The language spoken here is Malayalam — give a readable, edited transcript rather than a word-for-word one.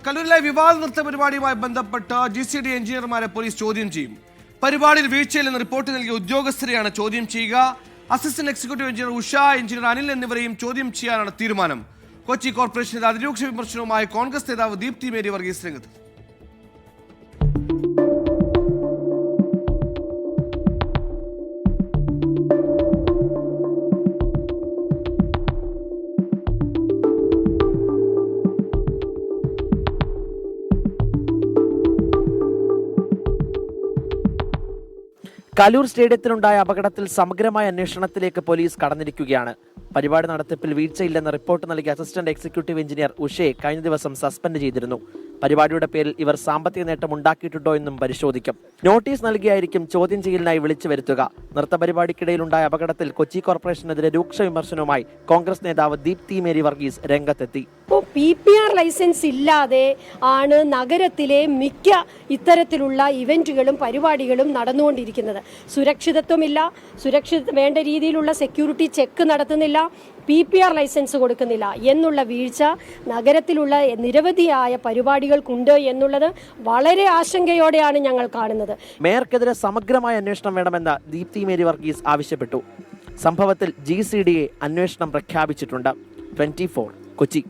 കല്ലൂരിലെ വിവാദ നൃത്ത പരിപാടിയുമായി ബന്ധപ്പെട്ട് GCD എഞ്ചിനീയർമാരെ പോലീസ് ചോദ്യം ചെയ്യും. പരിപാടിയിൽ വീഴ്ചയില്ലെന്ന് റിപ്പോർട്ട് നൽകിയ ഉദ്യോഗസ്ഥരെയാണ് ചോദ്യം ചെയ്യുക. Assistant executive engineer Usha, engineer Anil എന്നിവരെയും ചോദ്യം ചെയ്യാനാണ് തീരുമാനം. കൊച്ചി കോർപ്പറേഷന്റെ അതിരൂക്ഷ വിമർശനവുമായി കോൺഗ്രസ് നേതാവ് ദീപ്തി മേരി വർഗീസ് രംഗത്ത്. കലൂർ സ്റ്റേഡിയത്തിലുണ്ടായ അപകടത്തിൽ സമഗ്രമായ അന്വേഷണത്തിലേക്ക് പോലീസ് കടന്നിരിക്കുകയാണ്. പരിപാടി നടത്തിപ്പിൽ വീഴ്ചയില്ലെന്ന റിപ്പോർട്ട് നൽകിയ അസിസ്റ്റന്റ് എക്സിക്യൂട്ടീവ് എഞ്ചിനീയർ ഉഷയെ കഴിഞ്ഞ ദിവസം സസ്പെൻഡ് ചെയ്തിരുന്നു. പരിപാടിയുടെ പേരിൽ ഇവർ സാമ്പത്തിക നേട്ടം ഉണ്ടാക്കിയിട്ടുണ്ടോ എന്നും പരിശോധിക്കും. നോട്ടീസ് നൽകിയായിരിക്കും ചോദ്യം ചെയ്യലിനായി വിളിച്ചു വരുത്തുക. നൃത്ത പരിപാടിക്കിടയിലുണ്ടായ അപകടത്തിൽ കൊച്ചി കോർപ്പറേഷനെതിരെ രൂക്ഷ വിമർശനവുമായി കോൺഗ്രസ് നേതാവ് ദീപ്തി മേരി വർഗീസ് രംഗത്തെത്തി. PPR ലൈസൻസ് ഇല്ലാതെ ആണ് നഗരത്തിലെ മിക്ക ഇത്തരത്തിലുള്ള ഇവന്റുകളും പരിപാടികളും നടന്നുകൊണ്ടിരിക്കുന്നത്. സുരക്ഷിതത്വമില്ല, വേണ്ട രീതിയിലുള്ള സെക്യൂരിറ്റി ചെക്ക് നടത്തുന്നില്ല, PPR ലൈസൻസ് കൊടുക്കുന്നില്ല എന്നുള്ള വീഴ്ച നഗരത്തിലുള്ള നിരവധിയായ പരിപാടികൾക്കുണ്ട് എന്നുള്ളത് വളരെ ആശങ്കയോടെയാണ് ഞങ്ങൾ കാണുന്നത്. മേയർക്കെതിരെ സമഗ്രമായ അന്വേഷണം വേണമെന്ന് ദീപ്തി മേരി വർഗീസ് ആവശ്യപ്പെട്ടു. സംഭവത്തിൽ GCDയെ അന്വേഷണം പ്രഖ്യാപിച്ചിട്ടുണ്ട്. 24 കൊച്ചി.